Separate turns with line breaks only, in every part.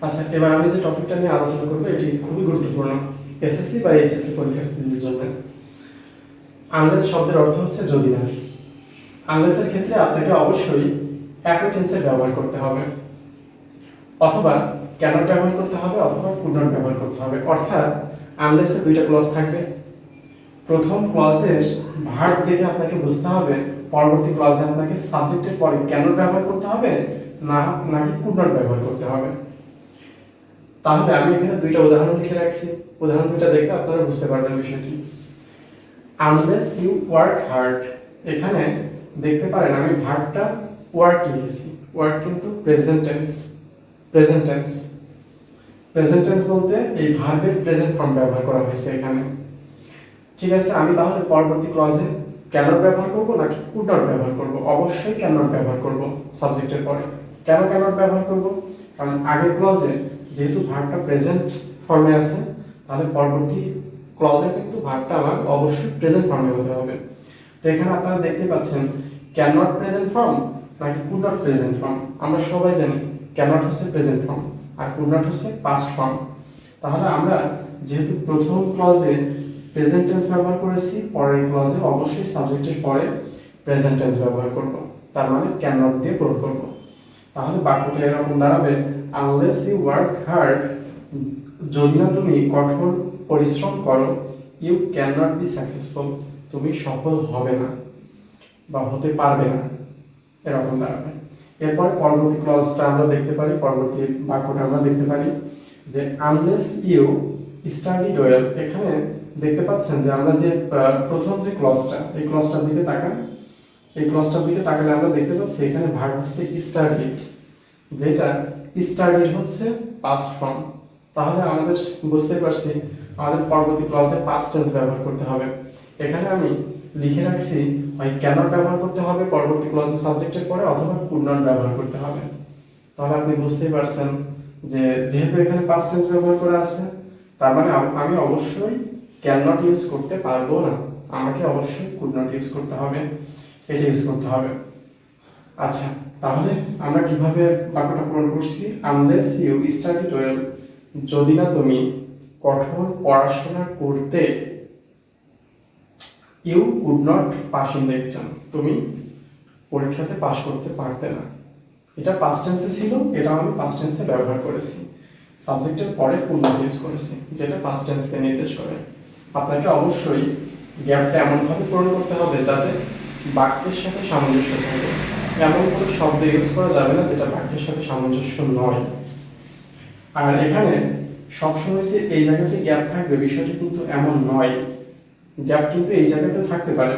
আচ্ছা, এবার আমি যে টপিকটা নিয়ে আলোচনা করবো এটি খুবই গুরুত্বপূর্ণ এসএসসি বা এইচএসসি পরীক্ষার্থীদের জন্য। আনলেস শব্দের অর্থ হচ্ছে যদি না। আনলেসের ক্ষেত্রে আপনাকে অবশ্যই অ্যাকোয়ার্ড টেন্সের ব্যবহার করতে হবে, অথবা ক্যানট ব্যবহার করতে হবে, অথবা কুড নট ব্যবহার করতে হবে। অর্থাৎ আনলেসে দুইটা ক্লজ থাকবে। প্রথম ক্লজের ভার্ব দেখে আপনাকে বুঝতে হবে পরবর্তী ক্লজে আপনাকে সাবজেক্টের পরে ক্যানট ব্যবহার করতে হবে নাকি কুড নট ব্যবহার করতে হবে। তাহলে আমি এখানে দুইটা উদাহরণ লিখে রাখছি, উদাহরণ দুইটা দেখে আপনারা বুঝতে পারবেন বিষয়টি। আনলেস ইউ ওয়ার্ক হার্ড, এখানে দেখতে পারেন আমি ভার্বটা ওয়ার্ক লিখেছি। ওয়ার্ক কিন্তু present tense. Present tense present tense বলতে এই ভার্বের প্রেজেন্ট ফর্ম ব্যবহার করা হয়েছে এখানে। ঠিক আছে, আমি তাহলে পরবর্তী ক্লজে ক্যানট ব্যবহার করব নাকি কুড নট ব্যবহার করব? অবশ্যই ক্যানট ব্যবহার করব সাবজেক্টের পরে। কেন ক্যানট ব্যবহার করব? কারণ আগের ক্লজে যেহেতু ভার্বটা প্রেজেন্ট ফর্মে আছে, তাহলে পরবর্তী ক্লজে কিন্তু ভার্বটা আমার অবশ্যই প্রেজেন্ট ফর্মে হতে হবে। তো এখানে আপনারা দেখতে পাচ্ছেন ক্যান নট প্রেজেন্ট ফর্ম নাকি কুড নট প্রেজেন্ট ফর্ম। আমরা সবাই জানি ক্যান নট হচ্ছে প্রেজেন্ট ফর্ম আর কুড নট হচ্ছে পাস্ট ফর্ম। তাহলে আমরা যেহেতু প্রথম ক্লজে প্রেজেন্ট টেন্স ব্যবহার করেছি, পরের ক্লজে অবশ্যই সাবজেক্টের পরে প্রেজেন্ট টেন্স ব্যবহার করব, তার মানে ক্যান নট দিয়ে প্রয়োগ করব। তাহলে বাক্যটা এরকম দাঁড়াবে, আনলেস ইউ ওয়ার্ক হার্ড, যদি না তুমি কঠোর পরিশ্রম করো, you can not be successful, তুমি সফল হবে না বা হতে পারবে না, এরকম দাঁড়াবে। এরপর পরবর্তী ক্লজটা আমরা দেখতে পারি, পরবর্তী বাক্যটা আমরা দেখতে পারি যে আনলেস ইউ স্টাডিড ওয়েল। এখানে দেখতে পাচ্ছেন যে আমরা যে প্রথম যে ক্লজটা, এই ক্লজটার দিকে তাকান। এই ক্লজটার দিকে তাকালে আমরা দেখতে পাচ্ছি এখানে ভার্ব হচ্ছে স্টাডিড, যেটা স্টাডিড হচ্ছে পাস্ট ফর্ম। তাহলে আমাদের বুঝতে পারছি আমাদের পরবর্তী ক্লজে পাস্ট টেন্স ব্যবহার করতে হবে। এখানে আমি লিখে রাখছি হয় ক্যানট ব্যবহার করতে হবে পরবর্তী ক্লজে সাবজেক্টের পরে, অথবা কুড নট ব্যবহার করতে হবে। তাহলে আপনি বুঝতেই পারছেন যে যেহেতু এখানে পাস্ট টেন্স ব্যবহার করা আছে, তার মানে আমি অবশ্যই ক্যান নট ইউজ করতে পারবো না, আমাকে অবশ্যই কুড নট ইউজ করতে হবে, এটা ইউজ করতে হবে। আচ্ছা, তাহলে আমরা কিভাবে বাক্যটা পূরণ করছি? আনলেস ইউ স্টাডিড ওয়েল, যদি না তুমি কঠোর পড়াশোনা করতে, you could not pass in the exam, তুমি পরীক্ষাতে পাস করতে পারতে না। এটা পাস্ট টেন্সে ছিল, এটা আমি পাস্ট টেন্সে ব্যবহার করেছি, সাবজেক্টের পরে কুড নট ইউজ করেছি, যেটা পাস্ট টেন্সকে নির্দেশ করে। আপনাকে অবশ্যই গ্যাপটা এমনভাবে পূরণ করতে হবে যাতে বাক্যের সাথে সামঞ্জস্য থাকে। এমন কোনো শব্দ ইউজ করা যাবে না যেটা বাক্যের সাথে সামঞ্জস্য নয়। আর এখানে সবসময় যে এই জায়গাতে গ্যাপ থাকবে বিষয়টি কিন্তু এমন নয়। গ্যাপ কিন্তু এই জায়গাতে থাকতে পারে,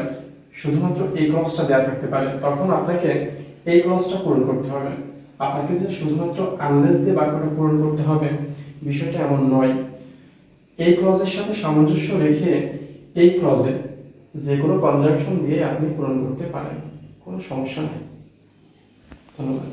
শুধুমাত্র এই ক্লজটা দেওয়া থাকতে পারে, তখন আপনাকে এই ক্লজটা পূরণ করতে হবে। আপনাকে যে শুধুমাত্র আনলেস দিয়ে বাক্যটা পূরণ করতে হবে বিষয়টা এমন নয়। এই ক্লজের সাথে সামঞ্জস্য রেখে এই ক্লজে যে কোনো কনজাংশন দিয়ে আপনি পূরণ করতে পারেন, কোনো সমস্যা নেই। ধন্যবাদ।